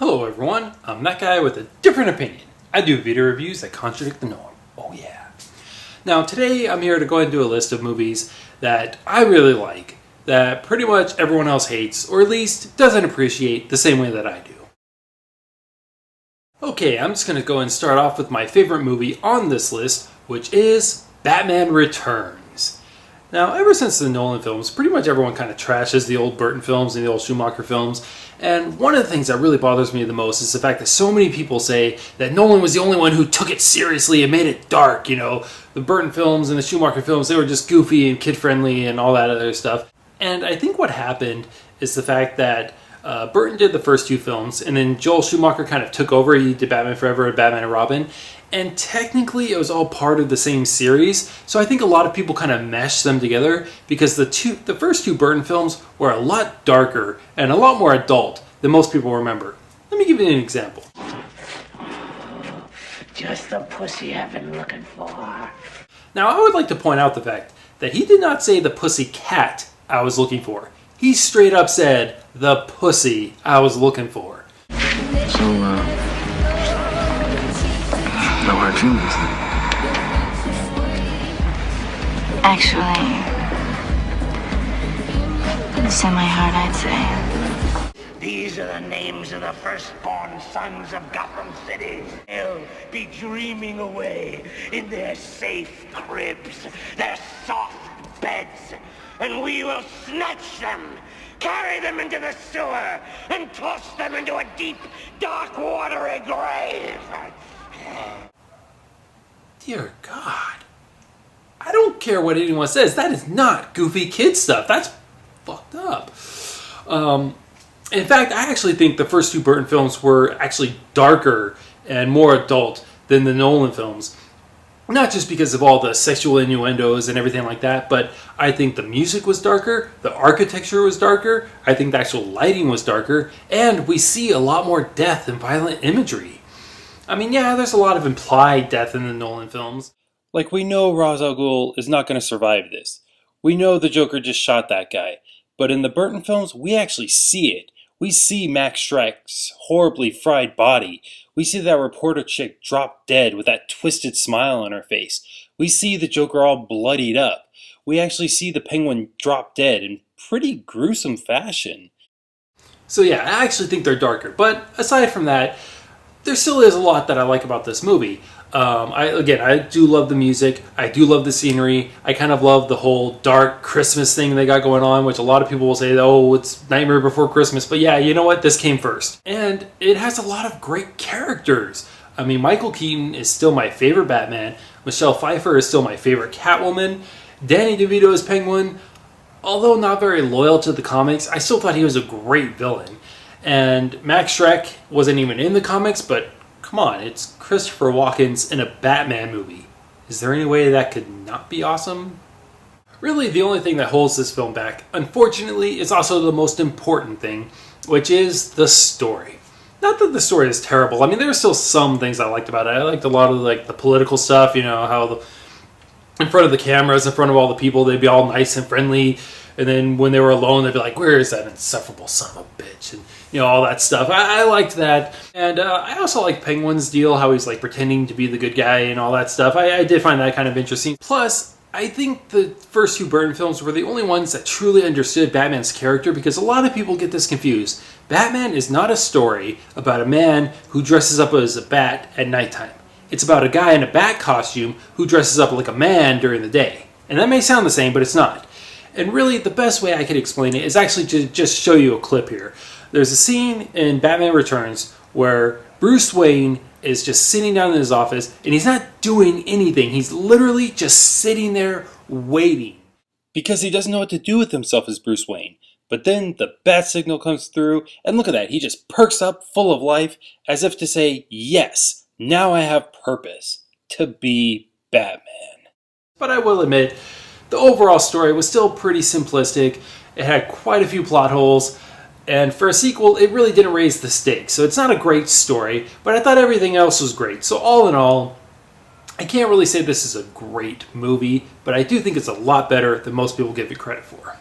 Hello everyone, I'm that guy with a different opinion. I do video reviews that contradict the norm. Oh yeah. Now today I'm here to go ahead and do a list of movies that I really like, that pretty much everyone else hates, or at least doesn't appreciate the same way that I do. Okay, I'm just going to go and start off with my favorite movie on this list, which is Batman Returns. Now, ever since the Nolan films, pretty much everyone kind of trashes the old Burton films and the old Schumacher films. And one of the things that really bothers me the most is the fact that so many people say that Nolan was the only one who took it seriously and made it dark. You know, the Burton films and the Schumacher films, they were just goofy and kid-friendly and all that other stuff. And I think what happened is the fact that Burton did the first two films, and then Joel Schumacher kind of took over. He did Batman Forever and Batman and Robin. And technically it was all part of the same series, so I think a lot of people kind of meshed them together because the first two Burton films were a lot darker and a lot more adult than most people remember. Let me give you an example. Just the pussy I've been looking for. Now I would like to point out the fact that he did not say the pussy cat I was looking for. He straight up said the pussy I was looking for. No hard feelings then. Actually, semi-hard, I'd say. These are the names of the firstborn sons of Gotham City. They'll be dreaming away in their safe cribs, their soft beds, and we will snatch them, carry them into the sewer, and toss them into a deep, dark, watery grave. Dear God. I don't care what anyone says. That is not goofy kid stuff. That's fucked up. In fact, I actually think the first two Burton films were actually darker and more adult than the Nolan films. Not just because of all the sexual innuendos and everything like that, but I think the music was darker, the architecture was darker, I think the actual lighting was darker, and we see a lot more death and violent imagery. I mean, yeah, there's a lot of implied death in the Nolan films. Like, we know Ra's al Ghul is not going to survive this. We know the Joker just shot that guy. But in the Burton films, we actually see it. We see Max Schreck's horribly fried body. We see that reporter chick drop dead with that twisted smile on her face. We see the Joker all bloodied up. We actually see the Penguin drop dead in pretty gruesome fashion. So yeah, I actually think they're darker. But aside from that, there still is a lot that I like about this movie. I do love the music. I do love the scenery. I kind of love the whole dark Christmas thing they got going on, which a lot of people will say, oh, it's Nightmare Before Christmas. But yeah, you know what? This came first. And it has a lot of great characters. I mean, Michael Keaton is still my favorite Batman. Michelle Pfeiffer is still my favorite Catwoman. Danny DeVito is Penguin. Although not very loyal to the comics, I still thought he was a great villain. And Max Schreck wasn't even in the comics, but come on, it's Christopher Walken in a Batman movie. Is there any way that could not be awesome? Really, the only thing that holds this film back, unfortunately, is also the most important thing, which is the story. Not that the story is terrible. I mean, there are still some things I liked about it. I liked a lot of the political stuff, you know, how in front of the cameras, in front of all the people, they'd be all nice and friendly. And then when they were alone, they'd be like, where is that insufferable son of a bitch? And, you know, all that stuff. I liked that. And I also like Penguin's deal, how he's like pretending to be the good guy and all that stuff. I did find that kind of interesting. Plus, I think the first two Burton films were the only ones that truly understood Batman's character, because a lot of people get this confused. Batman is not a story about a man who dresses up as a bat at nighttime. It's about a guy in a bat costume who dresses up like a man during the day. And that may sound the same, but it's not. And really, the best way I could explain it is actually to just show you a clip here. There's a scene in Batman Returns where Bruce Wayne is just sitting down in his office, and he's not doing anything. He's literally just sitting there waiting. Because he doesn't know what to do with himself as Bruce Wayne. But then the bat signal comes through, and look at that. He just perks up, full of life, as if to say, yes, now I have purpose to be Batman. But I will admit, the overall story was still pretty simplistic. It had quite a few plot holes, and for a sequel, it really didn't raise the stakes. So it's not a great story, but I thought everything else was great. So all in all, I can't really say this is a great movie, but I do think it's a lot better than most people give it credit for.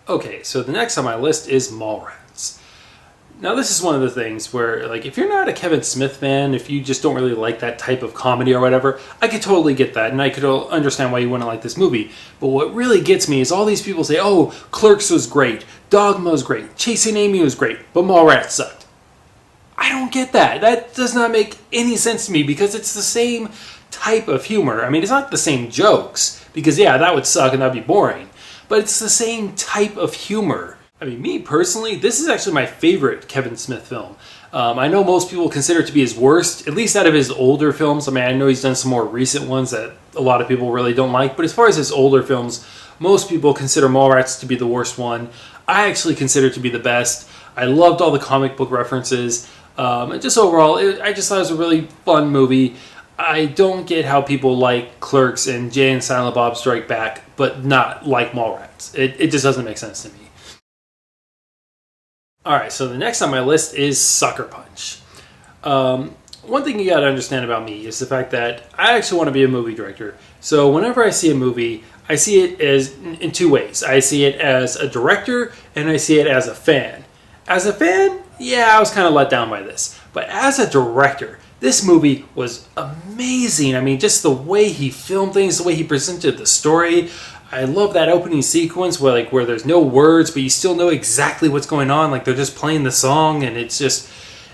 Okay, so the next on my list is Mallrats. Now, this is one of the things where, like, if you're not a Kevin Smith fan, if you just don't really like that type of comedy or whatever, I could totally get that, and I could understand why you wouldn't like this movie. But what really gets me is all these people say, oh, Clerks was great, Dogma was great, Chasing Amy was great, but Mallrats sucked. I don't get that. That does not make any sense to me, because it's the same type of humor. I mean, it's not the same jokes, because, yeah, that would suck and that'd be boring. But it's the same type of humor. I mean, me personally, this is actually my favorite Kevin Smith film. I know most people consider it to be his worst, at least out of his older films. I mean, I know he's done some more recent ones that a lot of people really don't like, but as far as his older films, most people consider Mallrats to be the worst one. I actually consider it to be the best. I loved all the comic book references. And just overall, I just thought it was a really fun movie. I don't get how people like Clerks and Jay and Silent Bob Strike Back, but not like Mallrats. It just doesn't make sense to me. Alright, so the next on my list is Sucker Punch. One thing you gotta understand about me is the fact that I actually want to be a movie director. So whenever I see a movie, I see it as in two ways. I see it as a director, and I see it as a fan. As a fan, yeah, I was kind of let down by this. But as a director, this movie was amazing. I mean, just the way he filmed things, the way he presented the story. I love that opening sequence where there's no words, but you still know exactly what's going on. Like, they're just playing the song, and it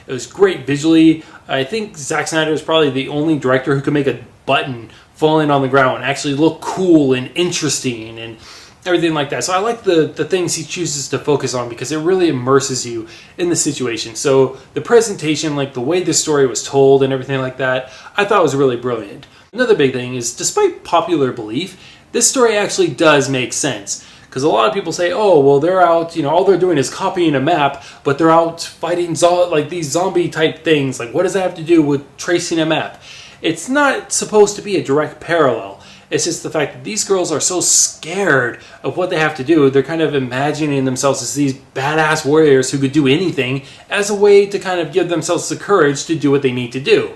was great visually. I think Zack Snyder is probably the only director who could make a button falling on the ground and actually look cool and interesting and everything like that. So I like the things he chooses to focus on, because it really immerses you in the situation. So the presentation, like the way the story was told and everything like that, I thought was really brilliant. Another big thing is, despite popular belief, this story actually does make sense. Because a lot of people say, oh, well, they're out, all they're doing is copying a map, but they're out fighting like these zombie type things. Like, what does that have to do with tracing a map? It's not supposed to be a direct parallel. It's just the fact that these girls are so scared of what they have to do. They're kind of imagining themselves as these badass warriors who could do anything, as a way to kind of give themselves the courage to do what they need to do.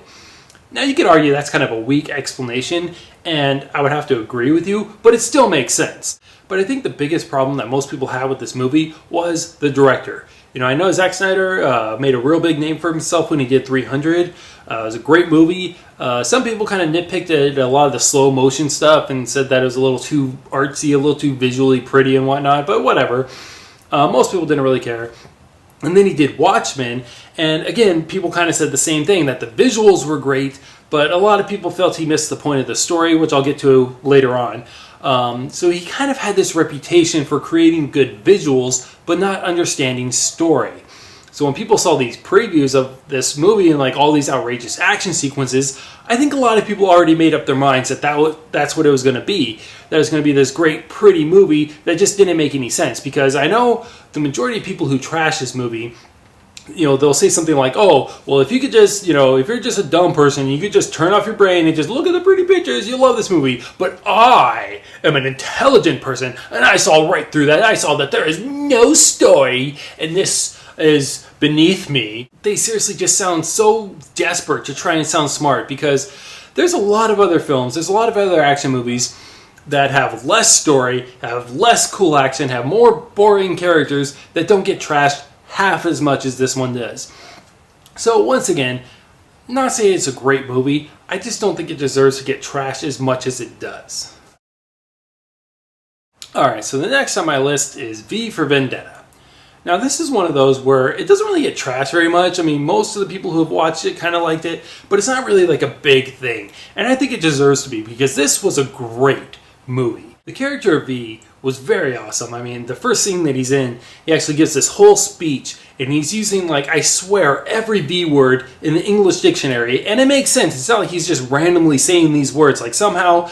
Now, you could argue that's kind of a weak explanation, and I would have to agree with you, but it still makes sense. But I think the biggest problem that most people have with this movie was the director. I know Zack Snyder made a real big name for himself when he did 300. It was a great movie. Some people kind of nitpicked at a lot of the slow motion stuff and said that it was a little too artsy, a little too visually pretty and whatnot, but whatever. Most people didn't really care. And then he did Watchmen, and again, people kind of said the same thing, that the visuals were great, but a lot of people felt he missed the point of the story, which I'll get to later on. So he kind of had this reputation for creating good visuals, but not understanding story. So when people saw these previews of this movie and like all these outrageous action sequences, I think a lot of people already made up their minds that that's what it was going to be. That it was going to be this great, pretty movie that just didn't make any sense. Because I know the majority of people who trash this movie, they'll say something like, oh, well, if you could just, if you're just a dumb person, you could just turn off your brain and just look at the pretty pictures, you'll love this movie. But I am an intelligent person, and I saw right through that. I saw that there is no story, and this is beneath me. They seriously just sound so desperate to try and sound smart, because there's a lot of other films, there's a lot of other action movies that have less story, have less cool action, have more boring characters that don't get trashed half as much as this one does. So once again, not saying it's a great movie, I just don't think it deserves to get trashed as much as it does. Alright, so the next on my list is V for Vendetta. Now, this is one of those where it doesn't really get trashed very much. I mean, most of the people who have watched it kind of liked it, but it's not really like a big thing. And I think it deserves to be, because this was a great movie. The character of V was very awesome. I mean, the first scene that he's in, he actually gives this whole speech, and he's using, like, I swear, every V word in the English dictionary, and it makes sense. It's not like he's just randomly saying these words. Like, somehow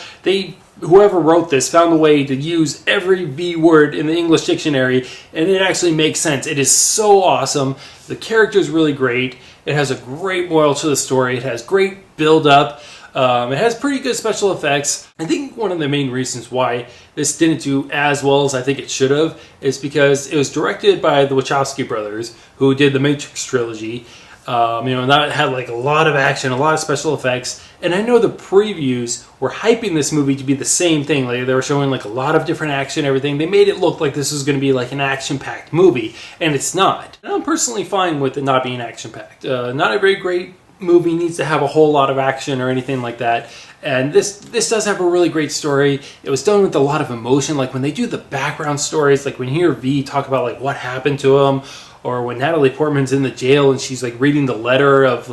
whoever wrote this found a way to use every V word in the English dictionary, and it actually makes sense. It is so awesome. The character is really great. It has a great moral to the story. It has great build-up. It has pretty good special effects. I think one of the main reasons why this didn't do as well as I think it should have is because it was directed by the Wachowski brothers, who did the Matrix trilogy. And that had like a lot of action, a lot of special effects. And I know the previews were hyping this movie to be the same thing. Like they were showing like a lot of different action, everything. They made it look like this was going to be like an action-packed movie, and it's not. And I'm personally fine with it not being action-packed. Not a very great movie needs to have a whole lot of action or anything like that. And this does have a really great story. It was done with a lot of emotion. Like when they do the background stories, like when you hear V talk about like what happened to him, or when Natalie Portman's in the jail and she's like reading the letter of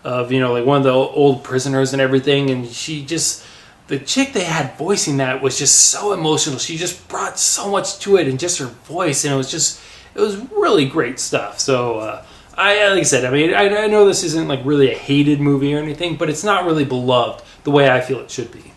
like one of the old prisoners and everything, and the chick they had voicing that was just so emotional. She just brought so much to it, and just her voice, and it was really great stuff. So like I said, I mean, I know this isn't like really a hated movie or anything, but it's not really beloved the way I feel it should be.